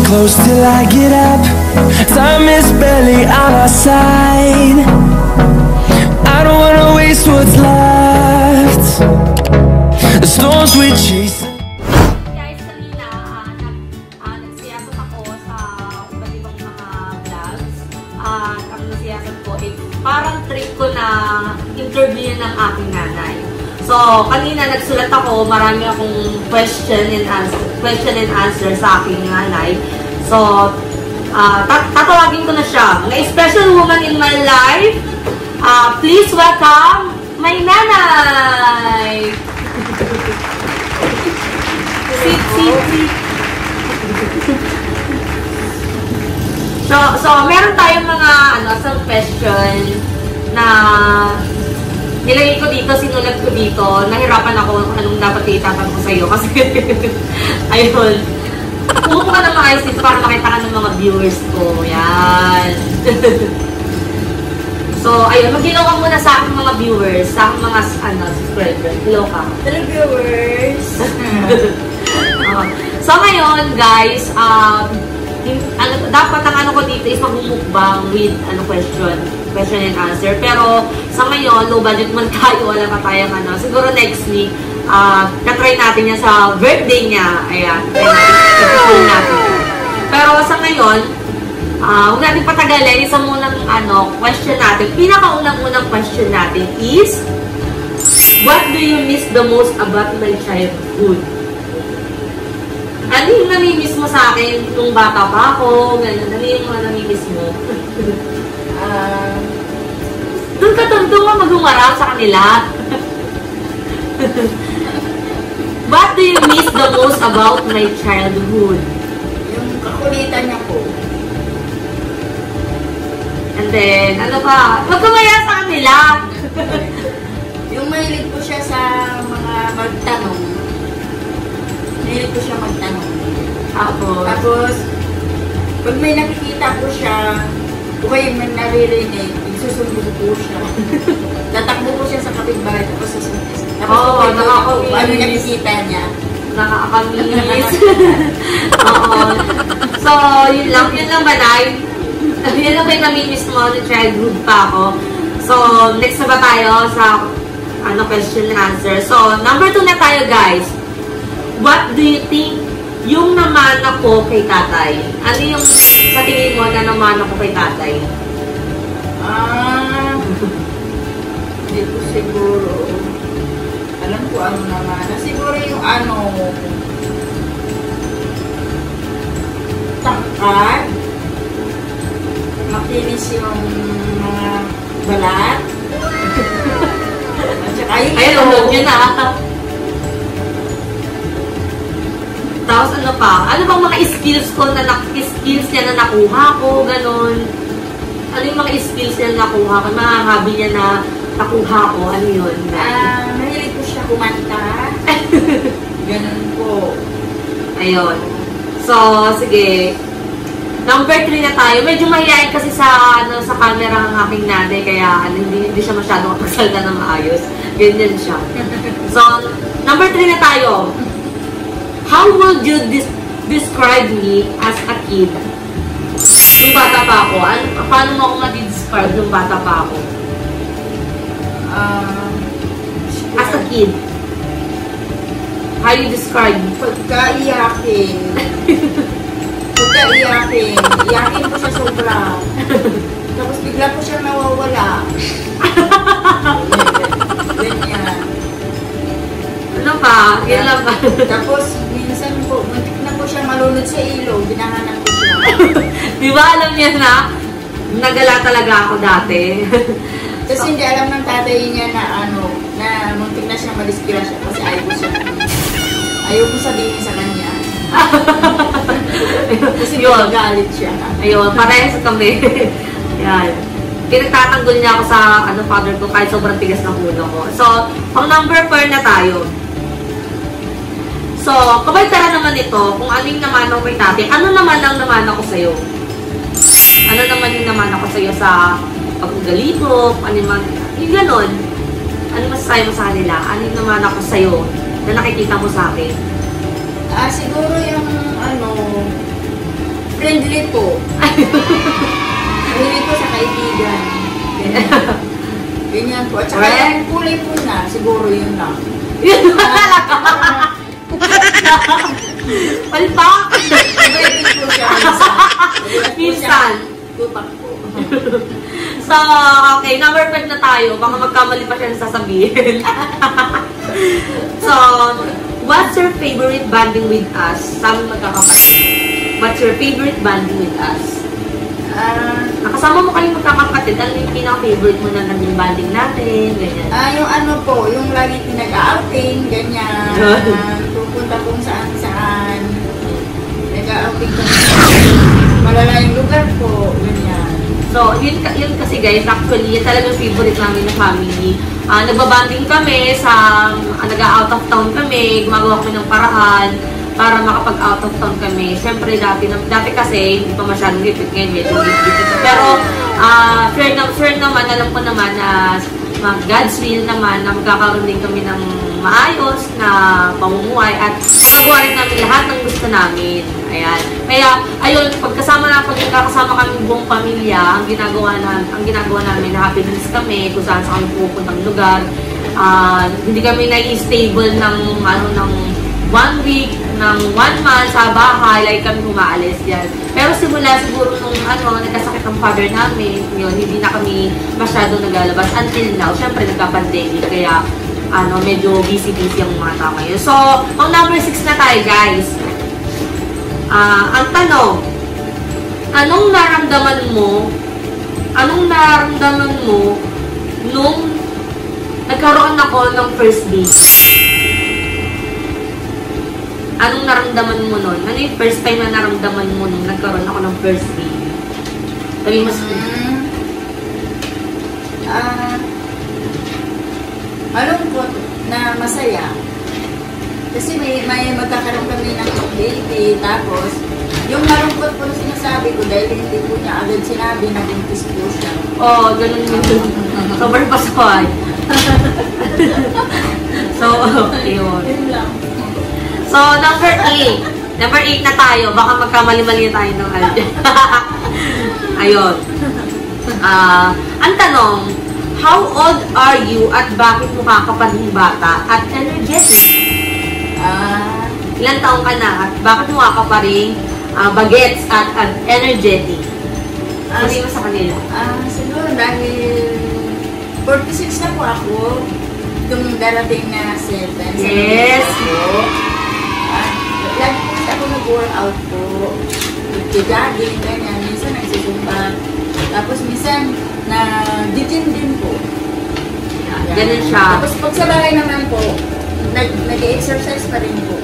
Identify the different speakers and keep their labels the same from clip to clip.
Speaker 1: Close till I get up. Time is barely on our side. I don't wanna waste what's left. The storms we chase.
Speaker 2: Guys, kanina nagsiyasat ako sa iba't ibang mga vlogs. Ang nasiyasat ko ay parang trick ko na interview ng aking nanay. So, kanina nagsulat ako, marami akong question and answer sa aking nanay. So, tatawagin ko na siya. Mga special woman in my life, please welcome my nanay! Sit. So, meron tayong mga some question na nilagay ko dito, sinulat ko dito. Nahirapan ako kung anong dapat itatanong ko sa'yo. Kasi, ayun. Umupo ka ng maayos dito para makita ka ng mga viewers ko. Yan. So, ayun. Mag-hello ka muna sa aking mga viewers. Sa aking mga subscribers. Hello ka.
Speaker 3: Hello, viewers.
Speaker 2: So, ngayon, guys, dapat ang ko dito is mag-mukbang with question and answer. Pero sa ngayon, low budget man tayo, wala pa tayong siguro next week, katry natin yan sa birthday niya. Ayan, try natin. Pero sa ngayon, huwag natin patagalin. Isa munang question natin. Pinakaunang-unang question natin is, what do you miss the most about my childhood? Ano yung namimiss mo sa akin nung bata pa ako? Ganun. Ano yung mga namimiss mo? Doon ka mag-umarap sa kanila. What do you miss the most about my childhood?
Speaker 3: Yung kakulitan niya po.
Speaker 2: And then, ano pa? Magkumaya sa kanila.
Speaker 3: Yung mahilig po siya sa mga magtanong. Mahilig po siya magtanong. Tapos, pag may nakikita po siya, o kayo may naririnig, susunod po siya. Tatakbo po siya sa kapitbahay, tapos susunod. Tapos ano nakikita niya?
Speaker 2: Nakakamiss. Oo. So, yun lang ba, Nay? Yun lang ba yung namimiss mo na childhood pa ako? So, next na ba tayo sa question and answer? So, number 2 na tayo, guys. What do you think yung namana ko kay tatay? Ano yung sa tingin mo na namana ko kay tatay?
Speaker 3: Hindi ko siguro. Alam ko ano namana. Siguro yung tangkad. Makinis yung mga balat. At saka yung
Speaker 2: ayun, yun na. Tapos ano pa? Ano bang mga skills niya na nakuha ko, ganun? Ano yung mga skills niya na nakuha ko? Mga hobby niya na nakuha ko, ano yun?
Speaker 3: Mahilig ko siya kumanta. Ganun po.
Speaker 2: Ayun. So, sige. Number 3 na tayo. Medyo mahihayin kasi sa camera ng aking nanay, kaya hindi siya masyadong kapagsalita na maayos. Ganyan siya. So, number 3 na tayo. How would you describe me as a kid? Nung bata pa ako, paano mo ako ma-describe nung bata pa ako? As a kid. How you describe me?
Speaker 3: Pagka-iyakin. Iyakin ko siya sobra. Tapos bigla ko siya nawawala. Ganyan.
Speaker 2: Ano pa? Yan lang ba?
Speaker 3: Tapos, minsan po, muntik na po siya malunod sa ilog. Binahanap ko siya.
Speaker 2: Di ba alam niya na? Nagala talaga ako dati.
Speaker 3: Tapos hindi alam ng tatay niya na na muntik na siya madisgrasya kasi ayaw ko sabihin sa kanya. Kasi galit siya.
Speaker 2: Ayun, parehas kami. Yan. Pinagtatanggol niya ako sa father ko kahit sobrang tigas ng ulo ko. So, pang number 4 na tayo. So, kabaltara naman ito, kung ano yung naman ako kay tate, ano naman ang naman ako sa'yo? Ano naman yung naman ako sa'yo sa pag-ugalito, ano yung ganon. Ano masasabi mo sa kanila? Ano yung naman ako sa'yo na nakikita mo sa akin?
Speaker 3: Siguro yung friendly po. Friendly po sa kaibigan. Ganyan po. At saka yung kulay po na, siguro yun lang.
Speaker 2: Palpak!
Speaker 3: Friendly po siya.
Speaker 2: Minsan.
Speaker 3: Tupak po.
Speaker 2: So, okay, number 5 na tayo. Baka magkamali pa siya na sasabihin. So, what's your favorite bonding with us? Sabi magkakapatid. What's your favorite bonding with us? Nakasama mo kayong magkakapatid. Ano yung pinaka-favorite mo na naging bonding natin? Ganyan.
Speaker 3: Yung po, yung lagi pinag-outing, ganyan. Pupunta kung saan-saan. Nag-outing kung malalayang lugar po, ganyan.
Speaker 2: So, yun kasi guys, actually, yun talagang favorite namin na family. Nagbabanding kami sa, nag-out of town kami, gumagawa kami ng paraan para makapag-out of town kami. Siyempre, dati kasi, hindi pa masyadong gipit ngayon, medyo gipit. Pero, fair naman, alam ko naman na God's will naman na magkakaroon din kami ng maayos na pamumuhay at magagawa rin namin lahat ng gusto namin. Ayan. Kaya, ayun, pagkakasama kami buong pamilya, ang ginagawa namin na happiness kami, kung saan kami pupuntang lugar. Hindi kami nai-stable ng 1 week, ng 1 month sa bahay, like kami humaalis yan. Pero simula siguro nung nagkasakit ang father namin, yun, hindi na kami masyado naglalabas until now. Siyempre, nagka-pandemic, kaya medyo busy-busy ang mga tao ngayon. So, ang number 6 na tayo, guys. Ang tanong, anong naramdaman mo nung nagkaroon ako ng first date? Anong naramdaman mo nun? Ano yung first time na naramdaman mo nung nagkaroon ako ng first date? Sabi mo
Speaker 3: malungkot na masaya. Kasi may magkakaroon kami ng date, tapos yung malungkot po na sinasabi ko dahil hindi po niya agad sinabi na buntis po siya.
Speaker 2: Oo, ganun yun. Sobrang pasaway. So, yun. So, number 8. Number 8 na tayo. Baka magkamali-mali tayo ng Ayun. Ang tanong, how old are you at bakit mukha ka pa rin bata at energetic? Ilang taong ka na at bakit mukha ka pa rin bagets at energetic? Sabi mo sa kanila?
Speaker 3: Siguro dahil 46 na po ako. Itong darating na 7.
Speaker 2: Yes.
Speaker 3: Lagi po ako nag-workout po. Nag-jogging, ganyan. Minsan nagsusumpa. Tapos minsan na-gym din po.
Speaker 2: Ganun siya.
Speaker 3: Tapos pag sa bahay naman po, nag-exercise pa rin po.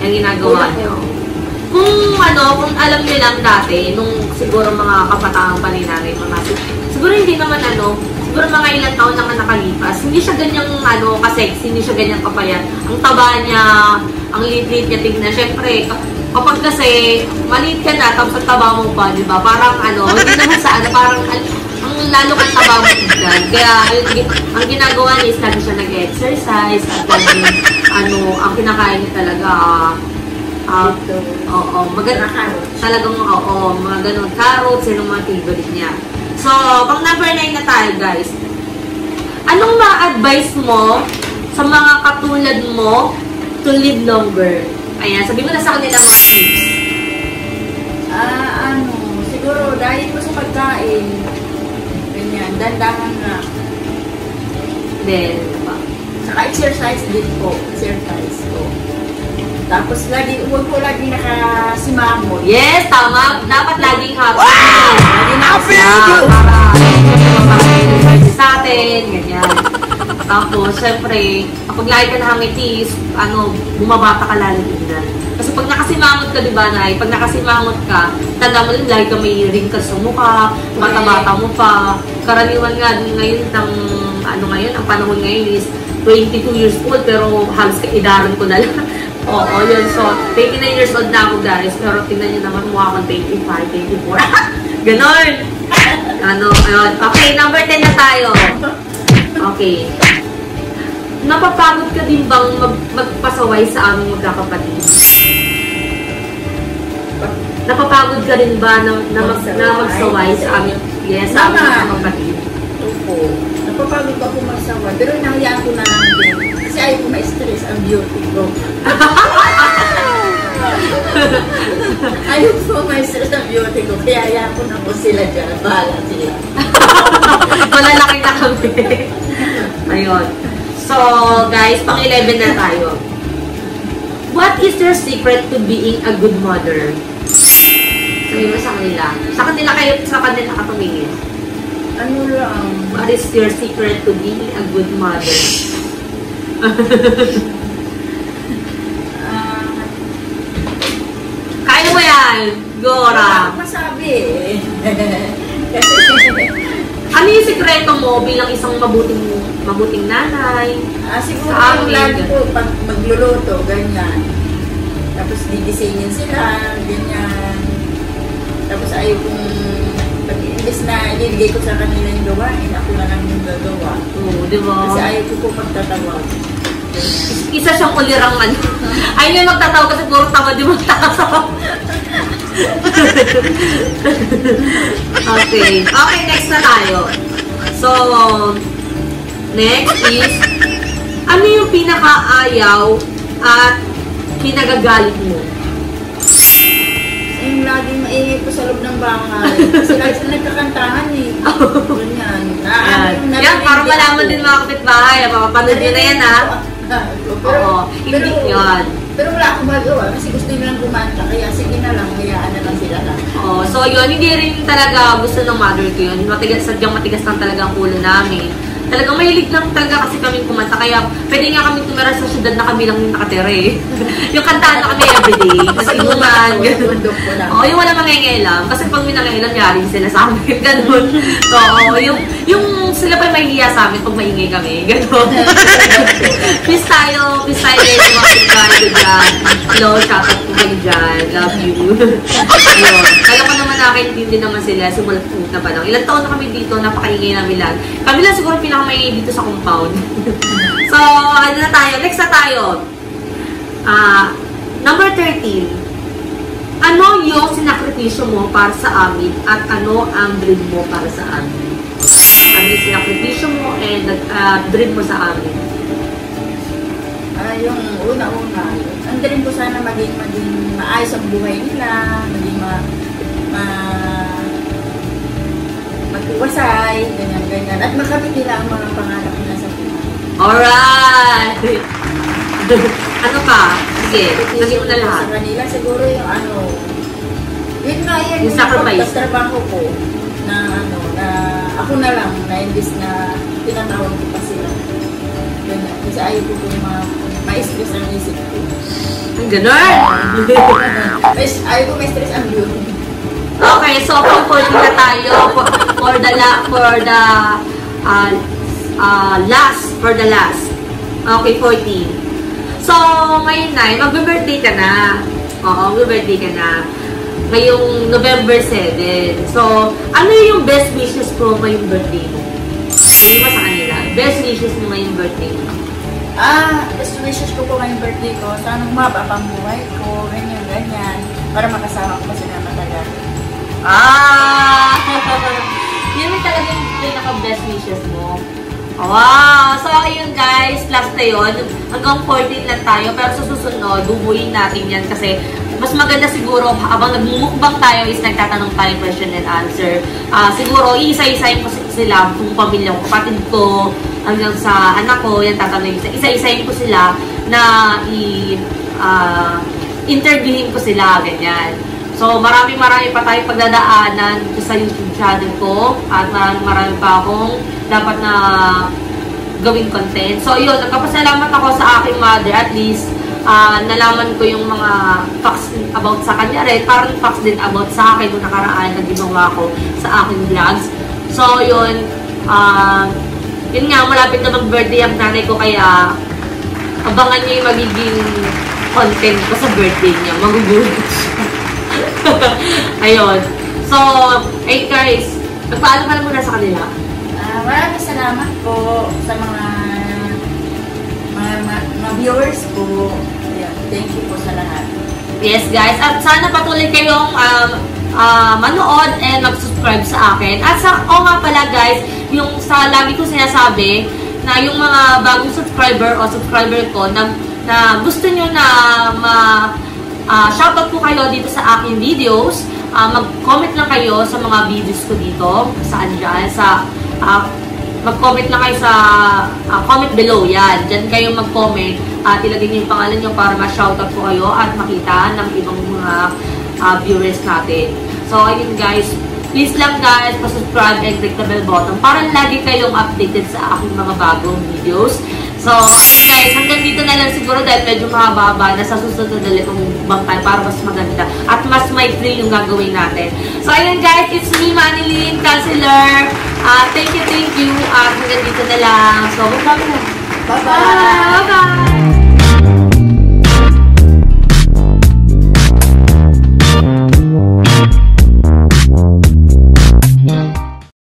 Speaker 2: Ang ginagawa niyo. Kung alam niyo lang dati, nung siguro mga kabataan pa rin namin, siguro hindi naman siguro mga ilang taon lang nakalipas, hindi siya ganyang ka-sexy, hindi siya ganyang kapayat. Ang taba niya, ang liit-liit niya tingnan. Siyempre, kapag kasi maliit ka na, tapos ang taba mo pa, di ba? Parang hindi naman sa parang ang lalo kang taba mo tignan. Kaya, ang ginagawa niya is lagi siya nag-exercise, at lagi, ang kinakain niya talaga, maganda talagang, mga ganun, carrots, yun ang mga favorite niya. So, pang number 9 na tayo, guys. Anong ma-advise mo sa mga katulad mo to live longer? Ayan, sabi mo na sa kanila mga tips.
Speaker 3: Siguro dahil po sa pagkain, ganyan, dandahan na.
Speaker 2: Then,
Speaker 3: saka exercise din po. Exercise po. Tapos huwag po lagi nakasimangot.
Speaker 2: Yes, tama. Dapat laging happy.
Speaker 1: Wow!
Speaker 2: Para sa atin, ganyan. Tapos, syempre, kapag lagi ka nakangiti, bumabata ka lalo tignan. Kasi pag nakasimangot ka, di ba, Nay? Pag nakasimangot ka, tanda mo rin, lagi ka may wrinkles sa mukha, bata-bata mo pa. Karaniwan nga, ngayon, ang panahon ngayon is 22 years old, pero halos kaidaran ko na lang. Oo, yun. So, 29 years old na ako, guys. Pero tingnan nyo naman, mukha akong 25, 24. Ganon! Ayun. Okay, number 10 na tayo. Okay. Napapagod ka din bang magpasaway sa aming magkakapatid? Napapagod ka rin ba na magsaway sa aming magkakapatid?
Speaker 3: Opo. Napapagod ako magsaway. Pero nahayaan ko na lang din. Kasi ayaw ko ma-stress ang beauty ko. Ayaw ko ma-stress ang beauty ko. Kaya hayaan ko na po sila dyan. Bahala sila.
Speaker 2: Malalaki na kami. Ayun. So, guys, pang 11 na tayo. What is your secret to being a good mother? Sabi mo sa kanila. Sa kanila ka tumingin.
Speaker 3: Ano lang?
Speaker 2: What is your secret to being a good mother? Kaya mo yan, Gora.
Speaker 3: Masabi eh. Kasi
Speaker 2: ano yung sikreto mo bilang isang mabuting nanay?
Speaker 3: Siguro yung lagi po, pag magluluto, ganyan. Tapos digisingin sila, ganyan. Tapos ayaw kong, pag-imbis na ibigay ko sa kanila yung gawain, ako na lang yung gagawa.
Speaker 2: Oo, di ba?
Speaker 3: Kasi ayaw ko po magtatawag.
Speaker 2: Isa siyang ulirang ano. Ayaw yung magtatawag kasi puro tamad yung magtatawag. Okay. Okay, next na tayo. So, next is, ano yung pinakaayaw at pinagagalit mo?
Speaker 3: Yung laging maingay po sa loob ng bahay. Kasi lagi sila nagkakantahan eh. Ganyan.
Speaker 2: Yan, para malaman din mga kapitbahay. Mapapanood nyo na yan, ha? Oo, hindi yun.
Speaker 3: Pero wala akong magawa kasi gusto nilang kumanta. Kaya sige na lang, hayaan na lang sila lang.
Speaker 2: Oo, so yun, hindi rin talaga gusto ng mother ko yun. Sadyang matigas lang talaga ang ulo namin. Talagang mahilig lang talaga kasi kami kumanta. Kaya pwede nga kami tumira sa syudad na kami lang nakatira eh. Yung kantahan na kami everyday. Kasi inuman, gano'n. Oo, yung wala mangyayalam. Kasi pag may nangyayalam, yari sila sa amin. Gano'n. Oo, yung sila pa yung mahihiya sa amin pag maingay kami. Gano'n. Peace tayo guys. Mga dyan. Hello, shout out po kayo dyan. Love you. Ayun. Kaya ko naman nakakaintindi naman sila. Simulat na pa lang. Ilang taon na kami dito, napakaingay namin lang. Kami lang siguro pinakamaingay dito sa compound. So, ano na tayo? Next na tayo. Number 13. Ano yung sinakripisyo mo para sa amin at ano ang dream mo para sa amin? Ano yung sinakripisyo mo and dream mo sa amin?
Speaker 3: Yung una-una, ang dream ko sana maging maayos ang buhay nila, maging magkuwasay, ganyan. At makamit nila ang mga pangarap nila sa buhay.
Speaker 2: Alright! Ano pa? Sige, lagyan mo na lahat.
Speaker 3: Sa kanila, siguro yung yun nga yan,
Speaker 2: yung sacrifice.
Speaker 3: Trabaho ko, na ako na lang, na imbis na tinatawag ko pa sila. Ganyan. Kasi ayaw ko kung ma-stress ang isip ko.
Speaker 2: Ang ganon!
Speaker 3: Ayaw ko ma-stress ang beauty.
Speaker 2: Okay, so for na tayo for the last. Okay, 14. So, ngayon na, mag-birthday ka na. Oo, mag-birthday ka na. Ngayong November 7. So, ano yung best wishes mo ngayong birthday mo? Sabi mo sa kanila, best wishes mo ngayong birthday mo?
Speaker 3: Best wishes ko po ngayong birthday ko, sana humaba pang buhay ko, ganyan. Para makasama ko pa sila matagal.
Speaker 2: Yun yung talaga yung pinaka-best wishes mo. Wow! So, ayun guys, last na yun. Hanggang 14 lang tayo, pero sa susunod, bubuin natin yan kasi mas maganda siguro, habang nagmumukbang tayo is nagtatanong tayo question and answer. Siguro, iisa-isayin ko sila, kung pamilya ko, kapatid ko, hanggang sa anak ko, yan tatanong isa-isayin ko sila na interviewin ko sila, ganyan. So, marami pa tayong pagdadaanan sa YouTube channel ko at marami pa akong dapat na gawing content. So, yun, nagpapasalamat ako sa aking mother. At least, nalaman ko yung mga facts about sa kanya rin. Parang facts din about sa akin kung nakaraan na ginawa ko sa aking vlogs. So, yun, yun nga, malapit na mag-birthday ang nanay ko, kaya abangan niyo yung magiging content ko sa birthday niya. Magugulat siya. Ayun. So, hey guys, Magpaalam ka na muna sa kanila.
Speaker 3: Maraming salamat po sa mga viewers ko. Ayan, thank you po sa lahat.
Speaker 2: Yes, guys. At sana patuloy kayong manood and mag-subscribe sa akin. At nga pala, guys, yung sa lagi ko sinasabi na yung mga bagong subscriber o subscriber ko na gusto nyo na shoutout po kayo dito sa aking videos, mag-comment lang kayo sa mga videos ko dito. Saan dyan? Mag-comment lang kayo sa comment below. Yan. Diyan kayo mag-comment at ilagay niyo yung pangalan nyo para ma-shoutout po kayo at makita ng ibang mga viewers natin. So, ayun guys. Please lang guys, pa-subscribe and click the bell button para lagi kayong updated sa aking mga bagong videos. So, ayun guys, hanggang dito na lang siguro dahil medyo mahaba na sa susunod na dalitong bangkay para mas maganda at mas may thrill yung gagawin natin. So, ayun guys, it's me, Manilyn, Counselor. Thank you. At hanggang dito na lang. So, bye-bye.
Speaker 3: Bye-bye!
Speaker 2: Bye-bye!